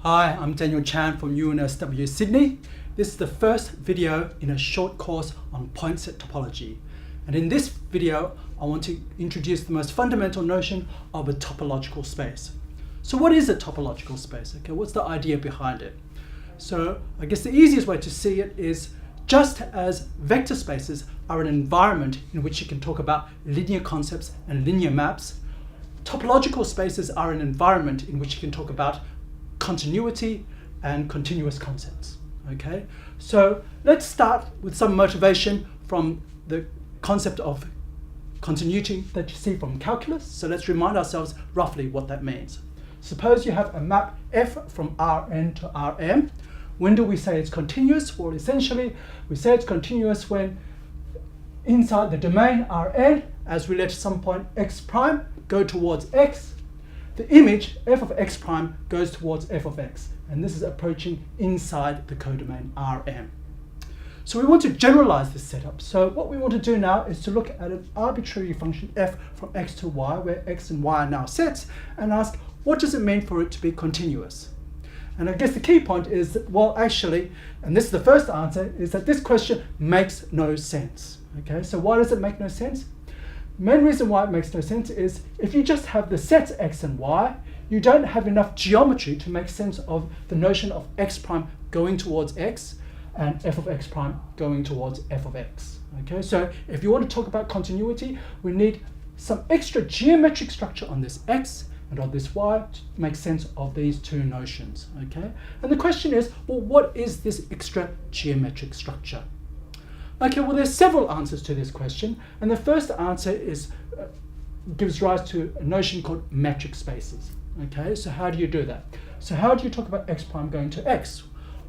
Hi, I'm Daniel Chan from UNSW Sydney. This is the first video in a short course on point set topology. And in this video, I want to introduce the most fundamental notion of a topological space. So what is a topological space? Okay, what's the idea behind it? So I guess the easiest way to see it is just as vector spaces are an environment in which you can talk about linear concepts and linear maps, topological spaces are an environment in which you can talk about continuity and continuous concepts. Okay, so let's start with some motivation from the concept of continuity that you see from calculus. So let's remind ourselves roughly what that means. Suppose you have a map F from Rn to Rm. When do we say it's continuous? Well, essentially, we say it's continuous when inside the domain Rn, as we let some point x prime go towards x, the image f of x prime goes towards f of x, and this is approaching inside the codomain Rm. So we want to generalize this setup. So what we want to do now is to look at an arbitrary function f from x to y, where x and y are now sets, and ask what does it mean for it to be continuous? And I guess the key point is that, well, actually, and this is the first answer, is that this question makes no sense. Okay, so why does it make no sense? Main reason why it makes no sense is if you just have the sets x and y, you don't have enough geometry to make sense of the notion of x prime going towards x and f of x prime going towards f of x. Okay, so if you want to talk about continuity, we need some extra geometric structure on this x and on this y to make sense of these two notions. Okay, and the question is, well, what is this extra geometric structure? Okay, well, there's several answers to this question, and the first answer is gives rise to a notion called metric spaces. Okay, so how do you do that? So how do you talk about x prime going to x?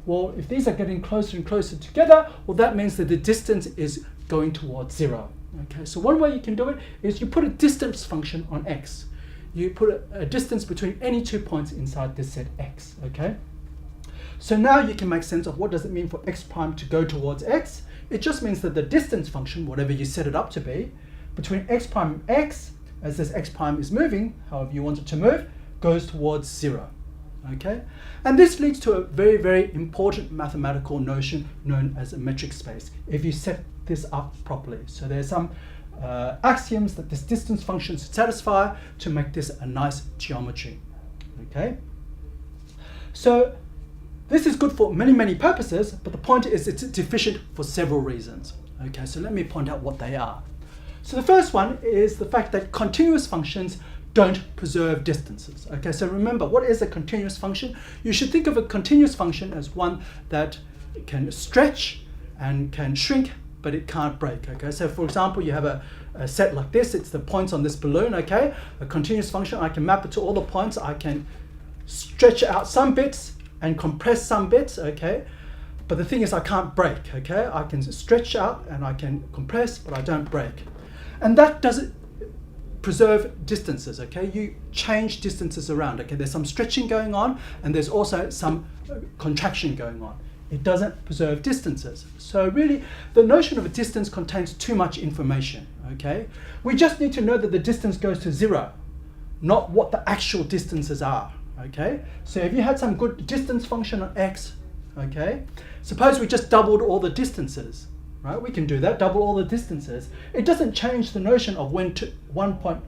Well, if these are getting closer and closer together, well, that means that the distance is going towards 0. Okay, so one way you can do it is you put a distance function on x. You put a distance between any 2 points inside this set x. Okay, so now you can make sense of what does it mean for x prime to go towards x. It just means that the distance function, whatever you set it up to be, between x prime and x, as this x prime is moving, however you want it to move, goes towards 0. Okay, and this leads to a very, very important mathematical notion known as a metric space, if you set this up properly. So there's some axioms that this distance function should satisfy to make this a nice geometry. Okay, so this is good for many, many purposes, but the point is it's deficient for several reasons. Okay, so let me point out what they are. So the first one is the fact that continuous functions don't preserve distances. Okay, so remember, what is a continuous function? You should think of a continuous function as one that can stretch and can shrink, but it can't break. Okay, so for example, you have a set like this. It's the points on this balloon. Okay, a continuous function, I can map it to all the points. I can stretch out some bits and compress some bits, okay? But the thing is, I can't break, okay? I can stretch out and I can compress, but I don't break. And that doesn't preserve distances, okay? You change distances around, okay? There's some stretching going on, and there's also some contraction going on. It doesn't preserve distances. So really, the notion of a distance contains too much information, okay? We just need to know that the distance goes to 0, not what the actual distances are. Okay, so if you had some good distance function on x, okay, suppose we just doubled all the distances, right? We can do that, double all the distances. It doesn't change the notion of when one point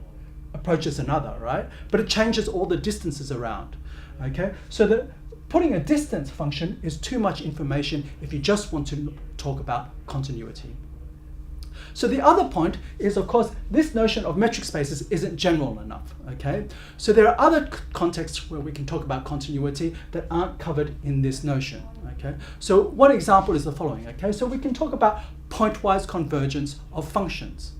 approaches another, right? But it changes all the distances around, okay? So putting a distance function is too much information if you just want to talk about continuity. So the other point is, of course, this notion of metric spaces isn't general enough, okay? So there are other contexts where we can talk about continuity that aren't covered in this notion, okay? So one example is the following, okay? So we can talk about pointwise convergence of functions,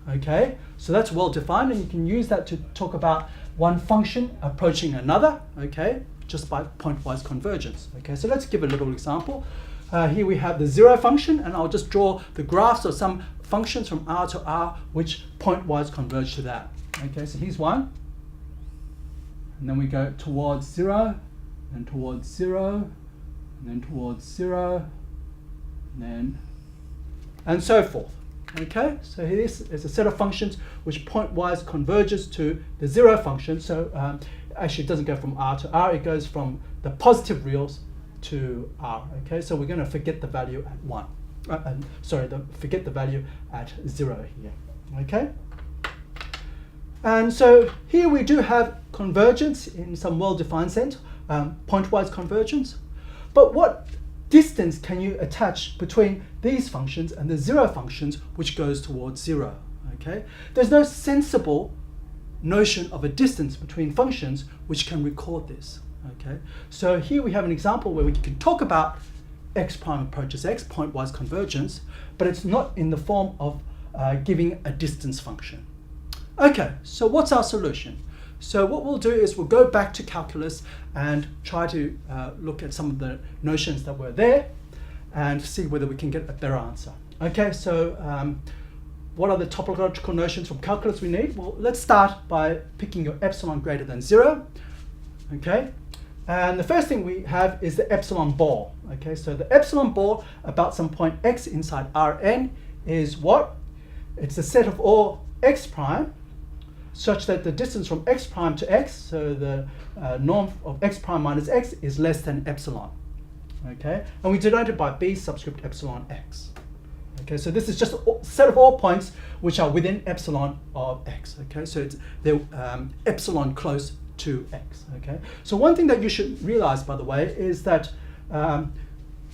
okay? So that's well defined, and you can use that to talk about one function approaching another, okay? Just by pointwise convergence, okay? So let's give a little example. Here we have the 0 function, and I'll just draw the graphs of some functions from R to R which pointwise converge to that. Okay, so here's one. And then we go towards 0, and towards 0, and then towards 0, and so forth. Okay, so this is a set of functions which pointwise converges to the 0 function. So actually it doesn't go from R to R, it goes from the positive reals to R. Okay, so we're going to forget the value at 1. Forget the value at 0 here. Okay, and so here we do have convergence in some well-defined sense, pointwise convergence. But what distance can you attach between these functions and the 0 functions, which goes towards 0? Okay, there's no sensible notion of a distance between functions which can record this. Okay, so here we have an example where we can talk about x prime approaches x, pointwise convergence, but it's not in the form of giving a distance function. Okay, so what's our solution? So what we'll do is we'll go back to calculus and try to look at some of the notions that were there and see whether we can get a better answer. Okay, so what are the topological notions from calculus we need? Well, let's start by picking your epsilon greater than 0. Okay, and the first thing we have is the epsilon ball. Okay, so the epsilon ball about some point x inside Rn is what? It's a set of all x prime such that the distance from x prime to x, so the norm of x prime minus x, is less than epsilon. Okay, and we denote it by b subscript epsilon x. Okay, so this is just a set of all points which are within epsilon of x. Okay, so they're epsilon close to x. Okay, so one thing that you should realize, by the way, is that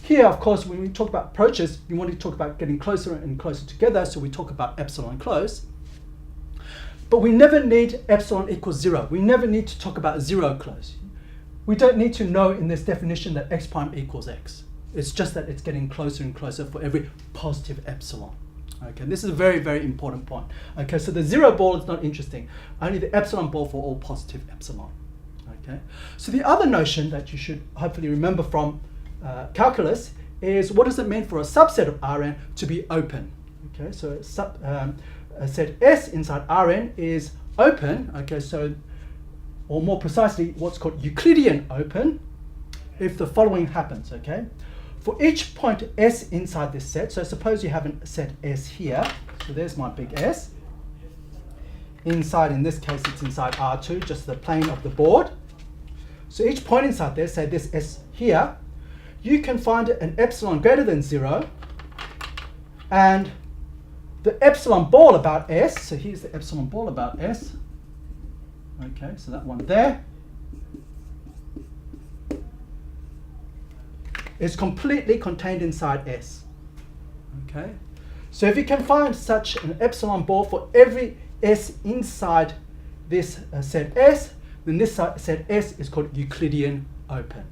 here, of course, when we talk about approaches, you want to talk about getting closer and closer together, so we talk about epsilon close. But we never need epsilon equals 0. We never need to talk about 0 close. We don't need to know in this definition that x prime equals x. It's just that it's getting closer and closer for every positive epsilon. Okay, this is a very, very important point. Okay, so the 0 ball is not interesting. Only the epsilon ball for all positive epsilon. Okay, so the other notion that you should hopefully remember from calculus is what does it mean for a subset of Rn to be open? Okay, so a set S inside Rn is open. Okay, so, or more precisely, what's called Euclidean open if the following happens. Okay, for each point S inside this set, so suppose you have a set S here, so there's my big S. Inside, in this case, it's inside R2, just the plane of the board. So each point inside there, say this S here, you can find an epsilon greater than 0, and the epsilon ball about S, so here's the epsilon ball about S. Okay, so that one there is completely contained inside S. Okay, so if you can find such an epsilon ball for every S inside this set S, then this set S is called Euclidean open.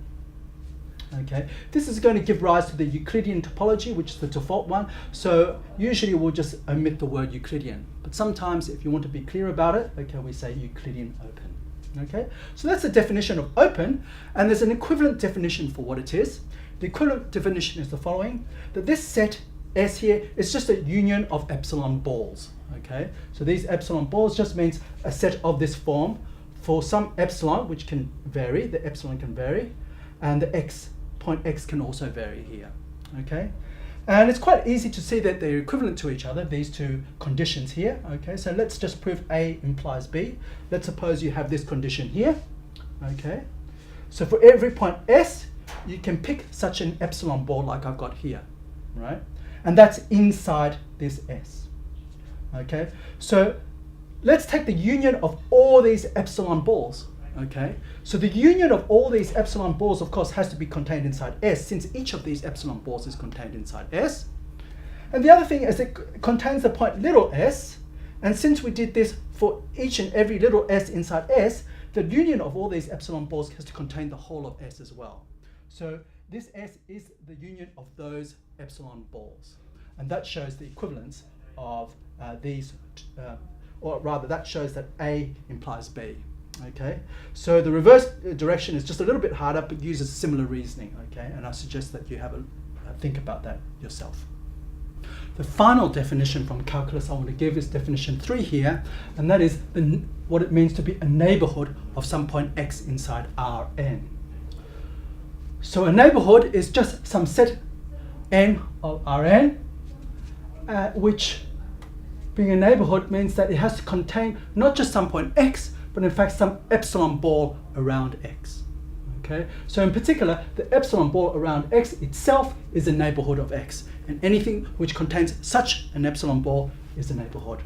Okay, this is going to give rise to the Euclidean topology, which is the default one. So usually we'll just omit the word Euclidean, but sometimes if you want to be clear about it, okay, we say Euclidean open. Okay, so that's the definition of open, and there's an equivalent definition for what it is. The equivalent definition is the following: that this set S here is just a union of epsilon balls. Okay, so these epsilon balls just means a set of this form for some epsilon, which can vary. The epsilon can vary, and the point x can also vary here. Okay, and it's quite easy to see that they're equivalent to each other, these two conditions here. Okay, so let's just prove A implies B. Let's suppose you have this condition here. Okay, so for every point S, you can pick such an epsilon ball like I've got here, right? And that's inside this S. Okay, so let's take the union of all these epsilon balls. Okay, so the union of all these epsilon balls, of course, has to be contained inside S, since each of these epsilon balls is contained inside S. And the other thing is it contains the point little s, and since we did this for each and every little s inside S, the union of all these epsilon balls has to contain the whole of S as well. So this S is the union of those epsilon balls, and that shows the equivalence of these, or rather that shows that A implies B. Okay, so the reverse direction is just a little bit harder, but uses similar reasoning. Okay, and I suggest that you have a think about that yourself. The final definition from calculus I want to give is definition 3 here, and that is what it means to be a neighborhood of some point x inside Rn. So a neighborhood is just some set n of Rn, which being a neighborhood means that it has to contain not just some point x, but in fact some epsilon ball around X. Okay? So in particular, the epsilon ball around X itself is a neighborhood of X, and anything which contains such an epsilon ball is a neighborhood.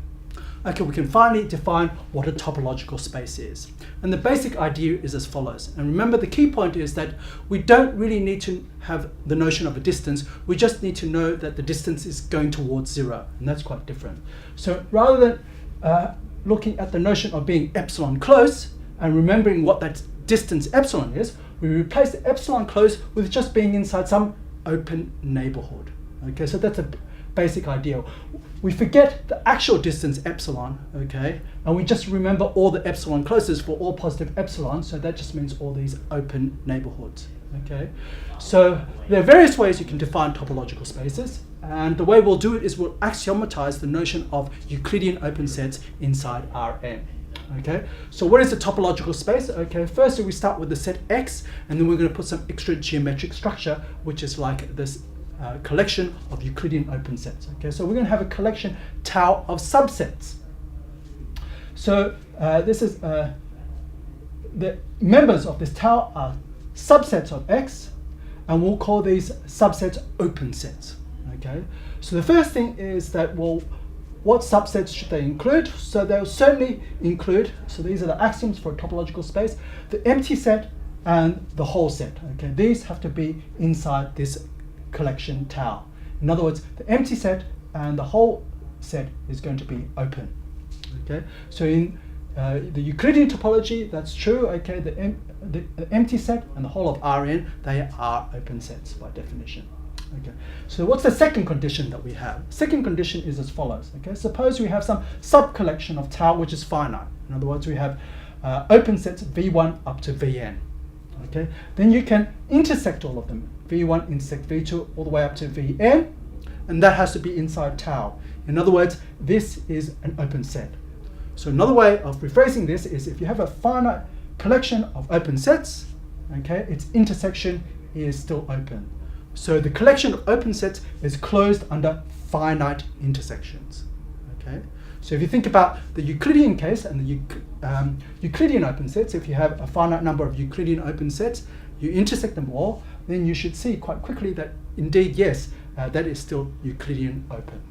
Okay, we can finally define what a topological space is. And the basic idea is as follows. And remember, the key point is that we don't really need to have the notion of a distance. We just need to know that the distance is going towards 0, and that's quite different. So rather than looking at the notion of being epsilon close and remembering what that distance epsilon is, we replace the epsilon close with just being inside some open neighborhood. Okay, so that's a basic idea. We forget the actual distance epsilon, okay, and we just remember all the epsilon closes for all positive epsilon, so that just means all these open neighborhoods, okay. So there are various ways you can define topological spaces, and the way we'll do it is we'll axiomatize the notion of Euclidean open sets inside Rn. Okay, so what is a topological space? Okay, firstly we start with the set X, and then we're going to put some extra geometric structure, which is like this collection of Euclidean open sets. Okay, so we're going to have a collection tau of subsets. So this is the members of this tau are subsets of X, and we'll call these subsets open sets. Okay, so the first thing is that, well, what subsets should they include? So they'll certainly include, so these are the axioms for a topological space, the empty set and the whole set. Okay, these have to be inside this collection tau. In other words, the empty set and the whole set is going to be open. Okay, so in the Euclidean topology, that's true. Okay, the empty set and the whole of Rn, they are open sets by definition. Okay, so what's the second condition that we have? Second condition is as follows. Okay, suppose we have some sub-collection of tau which is finite. In other words, we have open sets V1 up to Vn. Okay, then you can intersect all of them. V1 intersect V2 all the way up to Vn, and that has to be inside tau. In other words, this is an open set. So another way of rephrasing this is, if you have a finite collection of open sets, okay, its intersection is still open. So the collection of open sets is closed under finite intersections. Okay, so if you think about the Euclidean case and the Euclidean open sets, if you have a finite number of Euclidean open sets, you intersect them all, then you should see quite quickly that indeed, yes, that is still Euclidean open.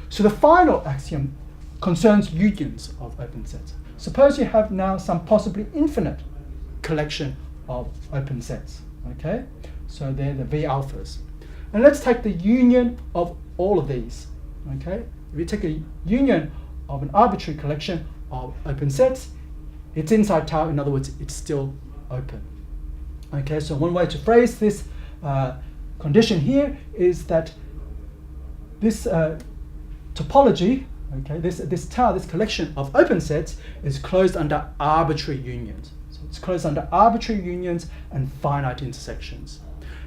So the final axiom concerns unions of open sets. Suppose you have now some possibly infinite collection of open sets. Okay, so they're the V alphas. And let's take the union of all of these. Okay, if you take a union of an arbitrary collection of open sets, it's inside tau. In other words, it's still open. Okay, so one way to phrase this condition here is that this topology, okay, this tau, this collection of open sets, is closed under arbitrary unions. So it's closed under arbitrary unions and finite intersections.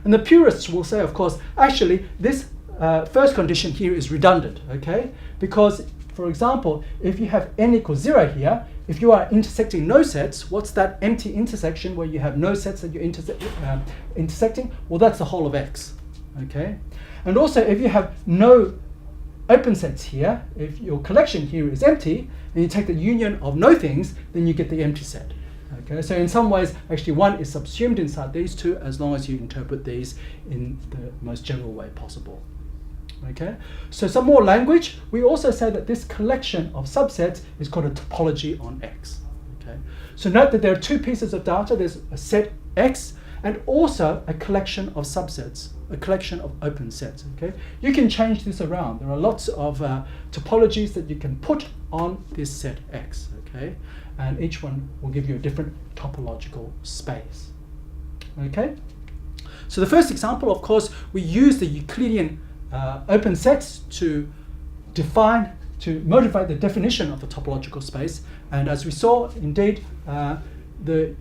And the purists will say, of course, actually this first condition here is redundant, okay? Because, for example, if you have n equals 0 here, if you are intersecting no sets, what's that empty intersection where you have no sets that you're intersecting? Well, that's the whole of X, okay? And also, if you have no open sets here, if your collection here is empty, and you take the union of no things, then you get the empty set. Okay, so in some ways, actually one is subsumed inside these two, as long as you interpret these in the most general way possible. Okay, so some more language. We also say that this collection of subsets is called a topology on X. Okay, so note that there are two pieces of data. There's a set X and also a collection of subsets, a collection of open sets. Okay, you can change this around. There are lots of topologies that you can put on this set X. Okay, and each one will give you a different topological space. Okay, so the first example, of course, we use the Euclidean open sets to motivate the definition of a topological space. And as we saw, indeed, the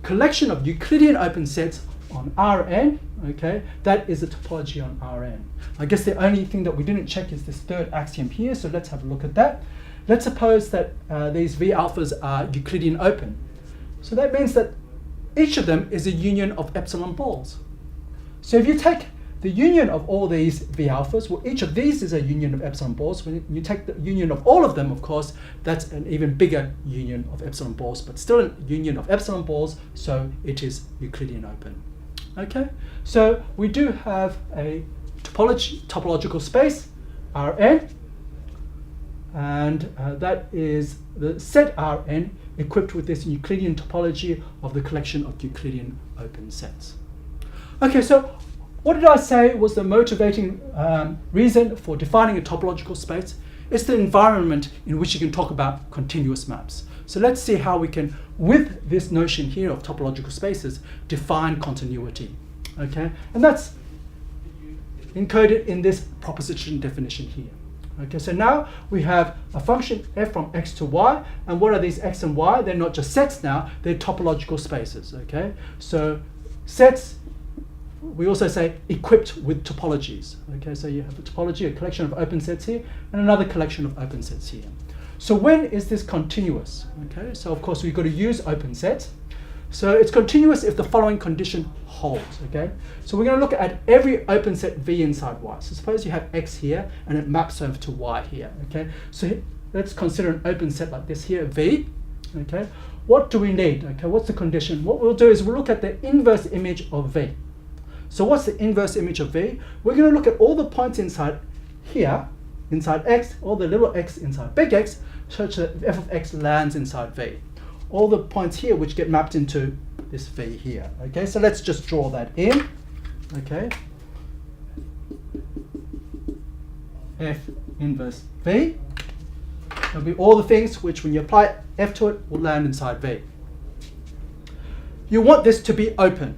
collection of Euclidean open sets on Rn, okay, that is a topology on Rn. I guess the only thing that we didn't check is this third axiom here, so let's have a look at that. Let's suppose that these V alphas are Euclidean open. So that means that each of them is a union of epsilon balls. So if you take the union of all these V alphas, well, each of these is a union of epsilon balls. When you take the union of all of them, of course, that's an even bigger union of epsilon balls, but still a union of epsilon balls, so it is Euclidean open. Okay, so we do have a topological space, Rn, and that is the set Rn equipped with this Euclidean topology of the collection of Euclidean open sets. Okay, so what did I say was the motivating reason for defining a topological space? It's the environment in which you can talk about continuous maps. So let's see how we can, with this notion here of topological spaces, define continuity. Okay, and that's encoded in this proposition definition here. Okay, so now we have a function f from x to y, and what are these x and y? They're not just sets now, they're topological spaces. Okay, so sets, we also say equipped with topologies. Okay, so you have a topology, a collection of open sets here, and another collection of open sets here. So when is this continuous? Okay, so of course we've got to use open sets. So it's continuous if the following condition holds. Okay, so we're going to look at every open set V inside Y. So suppose you have X here and it maps over to Y here. Okay, so let's consider an open set like this here, V. Okay, what do we need? Okay, what's the condition? What we'll do is we'll look at the inverse image of V. So what's the inverse image of V? We're going to look at all the points inside here, inside X, all the little x inside big X, such that f of x lands inside V. All the points here which get mapped into this V here. Okay, so let's just draw that in. Okay, f inverse V. There'll be all the things which, when you apply f to it, will land inside V. You want this to be open.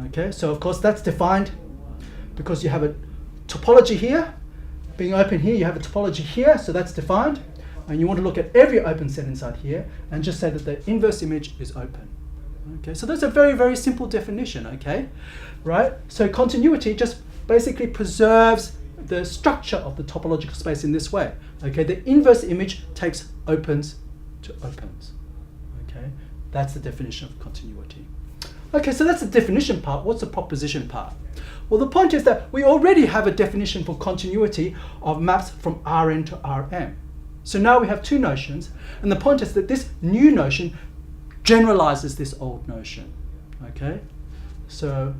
Okay, so of course that's defined because you have a topology here, being open here, you have a topology here, so that's defined. And you want to look at every open set inside here and just say that the inverse image is open. Okay, so that's a very, very simple definition, okay? Right? So continuity just basically preserves the structure of the topological space in this way. Okay, the inverse image takes opens to opens. Okay, that's the definition of continuity. Okay, so that's the definition part. What's the proposition part? Well, the point is that we already have a definition for continuity of maps from Rn to Rm. So now we have two notions, and the point is that this new notion generalizes this old notion. Okay, so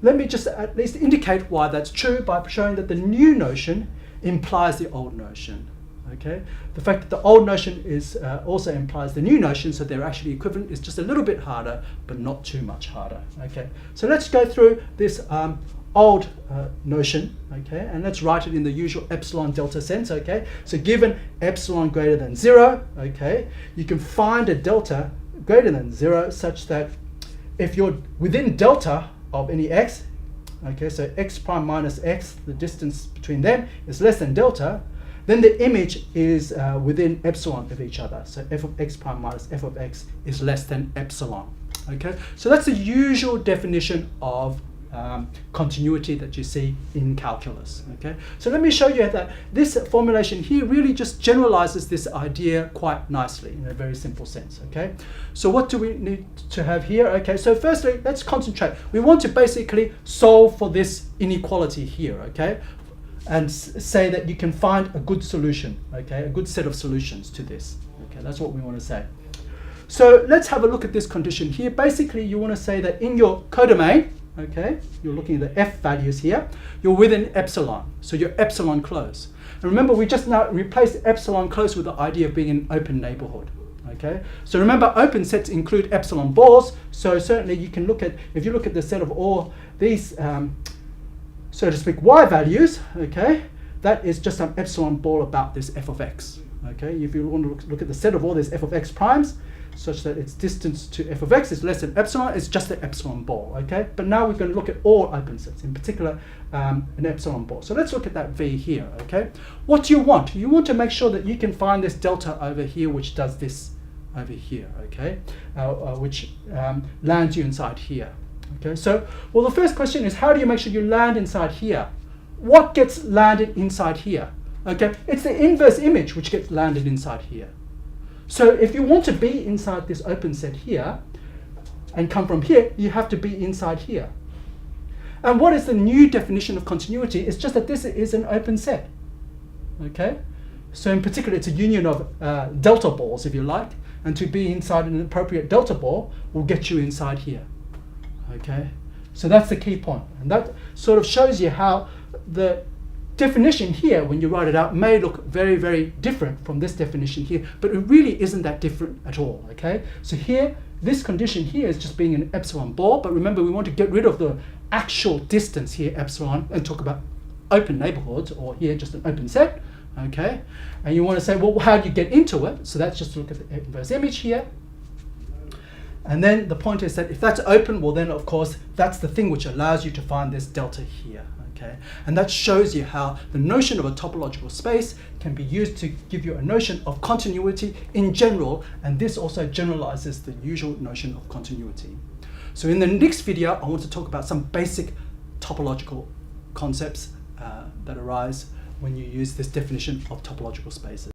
let me just at least indicate why that's true by showing that the new notion implies the old notion. Okay, the fact that the old notion is also implies the new notion, so they're actually equivalent, is just a little bit harder, but not too much harder. Okay, so let's go through this old notion, okay, and let's write it in the usual epsilon delta sense. Okay, so given epsilon greater than 0, okay, you can find a delta greater than 0 such that if you're within delta of any x, okay, so x prime minus x, the distance between them is less than delta, then the image is within epsilon of each other. So f of x prime minus f of x is less than epsilon. Okay, so that's the usual definition of continuity that you see in calculus. Okay, so let me show you that this formulation here really just generalizes this idea quite nicely in a very simple sense. Okay, so what do we need to have here? Okay, so firstly, let's concentrate. We want to basically solve for this inequality here. Okay, and say that you can find a good solution. Okay, a good set of solutions to this. Okay, that's what we want to say. So let's have a look at this condition here. Basically, you want to say that in your codomain, okay, you're looking at the f values here, you're within epsilon, so you're epsilon close. And remember, we just now replaced epsilon close with the idea of being an open neighborhood. Okay, so remember, open sets include epsilon balls, so certainly you can look at, if you look at the set of all these, so to speak, y values, okay, that is just an epsilon ball about this f of x. Okay, if you want to look at the set of all these f of x primes, such that its distance to f of x is less than epsilon, it's just an epsilon ball. Okay, but now we're going to look at all open sets, in particular an epsilon ball. So let's look at that v here. Okay, what do you want? You want to make sure that you can find this delta over here, which does this over here. Okay, which lands you inside here. Okay, so well, the first question is, how do you make sure you land inside here? What gets landed inside here? Okay, it's the inverse image which gets landed inside here. So if you want to be inside this open set here and come from here, you have to be inside here. And what is the new definition of continuity? It's just that this is an open set. Okay? So in particular, it's a union of delta balls, if you like, and to be inside an appropriate delta ball will get you inside here. Okay? So that's the key point. And that sort of shows you how the definition here, when you write it out, may look very, very different from this definition here, but it really isn't that different at all. Okay? So here, this condition here is just being an epsilon ball, but remember, we want to get rid of the actual distance here, epsilon, and talk about open neighborhoods, or here just an open set. Okay, and you want to say, well, how do you get into it? So that's just to look at the inverse image here. And then the point is that if that's open, well then of course that's the thing which allows you to find this delta here. Okay, and that shows you how the notion of a topological space can be used to give you a notion of continuity in general, and this also generalizes the usual notion of continuity. So in the next video, I want to talk about some basic topological concepts that arise when you use this definition of topological spaces.